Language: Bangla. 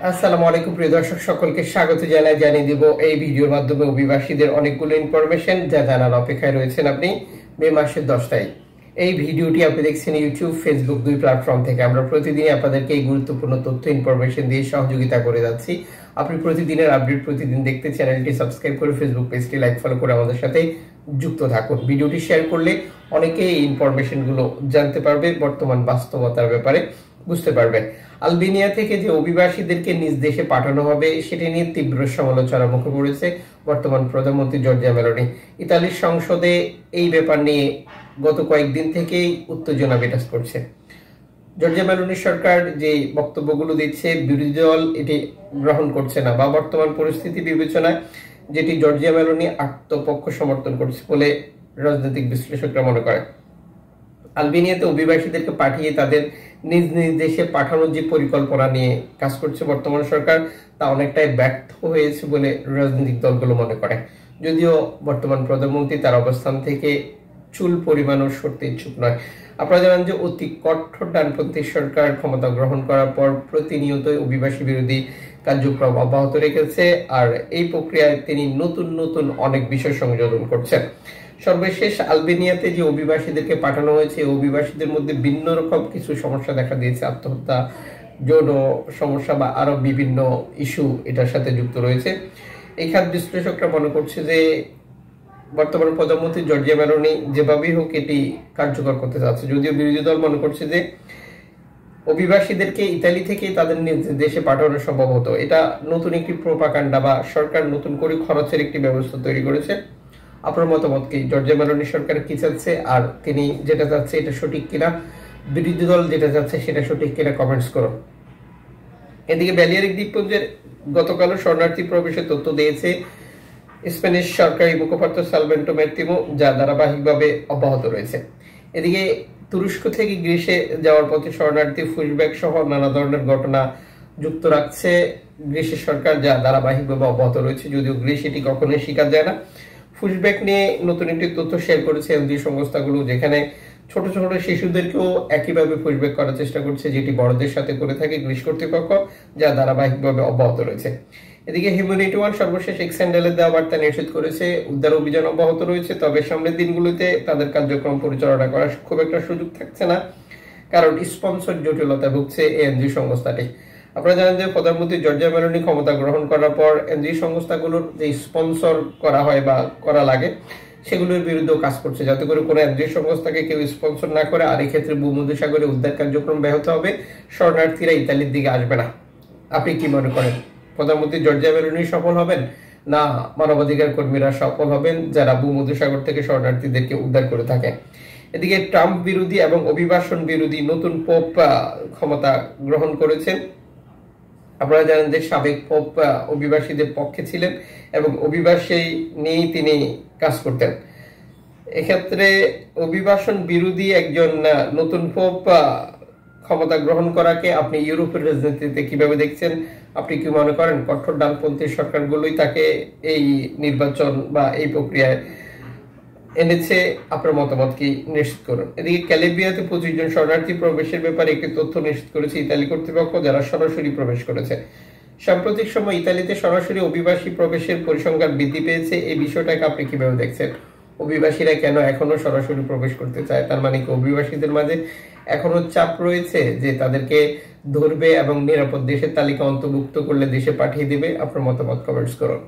আসসালামু আলাইকুম প্রিয় দর্শক, সকলকে স্বাগত জানিয়ে দিব এই ভিডিওর মাধ্যমে অভিবাসীদের অনেকগুলো ইনফরমেশন যা জানার অপেক্ষায় রয়েছেন আপনি মে মাসের 10 তারিখ। এই ভিডিওটি আপনি দেখছেন ইউটিউব, ফেসবুক দুই প্ল্যাটফর্ম থেকে। আমরা প্রতিদিনই আপনাদেরকে এই গুরুত্বপূর্ণ তথ্য ইনফরমেশন দিয়ে সহযোগিতা করে যাচ্ছি। আপনি প্রতিদিনের আপডেট প্রতিদিন দেখতে চ্যানেলটি সাবস্ক্রাইব করে ফেসবুক পেজটি লাইক ফলো করে আমাদের সাথে যুক্ত থাকুন। ভিডিওটি শেয়ার করলে অনেকে এই ইনফরমেশনগুলো জানতে পারবে, বর্তমান বাস্তবতার ব্যাপারে বুঝতে পারবে। আলবেনিয়া থেকে যে অভিবাসীদেরকে নিজ দেশে পাঠানো হবে সেটি নিয়ে তীব্র সমালোচনার মুখে পড়েছে বর্তমান প্রধানমন্ত্রী জর্জিয়া মেলোনি। ইতালির সংসদে এই ব্যাপার নিয়ে গত কয়েকদিন থেকেই উত্তেজনা বিরাজ করছে। জর্জিয়া মেলোনির সরকার যে বক্তব্যগুলো দিচ্ছে, বিরোধী দল এটি গ্রহণ করছে না বা বর্তমান পরিস্থিতি বিবেচনায় যেটি জর্জিয়া মেলোনি আত্মপক্ষ সমর্থন করছে বলে রাজনৈতিক বিশ্লেষকরা মনে করে। আলবেনিয়াতে অভিবাসীদেরকে পাঠিয়ে তাদের নিজ নিজ দেশে পাঠানোর যে পরিকল্পনা নিয়ে কাজ করছে বর্তমান সরকার, তা অনেকটাই ব্যর্থ হয়েছে বলে রাজনৈতিক দলগুলো মনে করে। যদিও বর্তমান প্রধানমন্ত্রী তার অবস্থান থেকে চুল পরিমাণও সরতে ইচ্ছুক নয়। আপনারা জানেন যে অতি কঠোর ডানপন্থী সরকার ক্ষমতা গ্রহণ করার পর প্রতিনিয়তই অভিবাসী বিরোধী কার্যক্রম অব্যাহত রেখেছে, আর এই প্রক্রিয়ায় তিনি নতুন নতুন অনেক বিষয় সংযোজন করছেন। সর্বশেষ আলবেনিয়াতে যে অভিবাসীদেরকে পাঠানো হয়েছে, অভিবাসীদের মধ্যে ভিন্ন রকম কিছু সমস্যা দেখা দিয়েছে, আত্মহত্যা, যৌন সমস্যা বা আরো বিভিন্ন ইস্যু এটার সাথে যুক্ত রয়েছে। এই খাত বিশ্লেষকরা মনে করছে যে বর্তমান প্রধানমন্ত্রী জর্জিয়া মেলোনি যেভাবেই হোক এটি কার্যকর করতে যাচ্ছে। যদিও বিরোধী দল মনে করছে যে অভিবাসীদেরকে ইতালি থেকে তাদের নিজ দেশে পাঠানো সম্ভব হতো। এটা নতুন একটি প্রোপাগান্ডা বা সরকার নতুন করে খরচের একটি ব্যবস্থা তৈরি করেছে। আপনার মতামত কি? জর্জিয়া মেলোনি সরকার কি চাচ্ছে, আর তিনি যেটা চাচ্ছে এটা সঠিক কিনা, বিরোধী দল যেটা চাচ্ছে সেটা সঠিক কিনা কমেন্টস করুন। এদিকে ব্যালিয়ারিক দ্বীপপুঞ্জের গতকাল শরণার্থী প্রবেশের তথ্য দিয়েছে স্প্যানিশ সরকারি মুখপাত্র সালভেন্টো মার্তিনো, যা ধারাবাহিকভাবে অব্যাহত রয়েছে। এদিকে তুরস্ক থেকে গ্রিসে যাওয়ার পথে শরণার্থী পুশব্যাক সহ নানা ধরনের ঘটনা যুক্ত রাখছে গ্রিসের সরকার, যা ধারাবাহিকভাবে অব্যাহত রয়েছে। যদিও গ্রিস এটি কখনোই স্বীকার যায় না। পুশব্যাক নিয়ে নতুন একটি তথ্য শেয়ার করেছে এনজিও সংস্থাগুলো, যেখানে ছোট ছোট শিশুদেরকেও একইভাবে পুশব্যাক করার চেষ্টা করছে, যেটি বড়দের সাথে করে থাকে গ্রিস কর্তৃপক্ষ, যা ধারাবাহিকভাবে অব্যাহত রয়েছে। এদিকে হিউম্যানিটি ওয়ান সর্বশেষ এক্স হ্যান্ডেলে দেওয়া বার্তা নিশ্চিত করেছে উদ্ধার অভিযান অব্যাহত রয়েছে, তবে সামনের দিনগুলোতে তাদের কার্যক্রম পরিচালনা করার খুব একটা সুযোগ থাকছে না, কারণ স্পন্সর জটিলতা ভুগছে এই এনজিও সংস্থাটি। আপনারা জানেন যে প্রধানমন্ত্রী জর্জিয়া মেলোনি ক্ষমতা গ্রহণ করার পর এনজিও সংস্থাগুলোর যে স্পন্সর করা হয় বা করা লাগে সেগুলোর বিরুদ্ধেও কাজ করছে, যাতে করে কোনো এনজিও সংস্থাকে কেউ স্পন্সর না করে। আর এই ক্ষেত্রে ভূমধ্যসাগরে উদ্ধার কার্যক্রম ব্যাহত হবে, শরণার্থীরা ইতালির দিকে আসবে না। আপনি কি মনে করেন, প্রধানমন্ত্রী জর্জিয়া মেলোনি সফল হবেন, না মানবাধিকার কর্মীরা সফল হবেন যারা ভূমধ্যসাগর থেকে শরণার্থীদেরকে উদ্ধার করে থাকে? এদিকে ট্রাম্প বিরোধী এবং অভিবাসন বিরোধী নতুন পোপ ক্ষমতা গ্রহণ করেছেন। আপনারা জানেন যে সাবেক পোপ অভিবাসীদের পক্ষে ছিলেন এবং অভিবাসী নিয়েই তিনি কাজ করতেন। এক্ষেত্রে অভিবাসন বিরোধী একজন নতুন পোপ ক্ষমতা গ্রহণ করাকে আপনি ইউরোপের রাজনীতিতে কিভাবে দেখছেন? আপনি কি মনে করেন কঠোর ডানপন্থী সরকারগুলোই তাকে এই নির্বাচন বা এই প্রক্রিয়ায় এনেছে? আপনার মতামত কি নিশ্চিত করুন। এদিকে ক্যালিবিয়াতে 25 জন শরণার্থী প্রবেশের ব্যাপারে একটি তথ্য নিশ্চিত করেছে ইতালি কর্তৃপক্ষ, যারা সরাসরি প্রবেশ করেছে। সাম্প্রতিক সময় ইতালিতে সরাসরি অভিবাসী প্রবেশের পরিসংখ্যান বৃদ্ধি পেয়েছে। এই বিষয়টাকে আপনি কিভাবে দেখছেন? অভিবাসীরা কেন এখনো সরাসরি প্রবেশ করতে চায়? তার মানে কি অভিবাসীদের মাঝে এখনো চাপ রয়েছে যে তাদেরকে ধরবে এবং নিরাপদ দেশের তালিকা অন্তর্ভুক্ত করলে দেশে পাঠিয়ে দিবে? আপনার মতামত কমেন্টস করুন।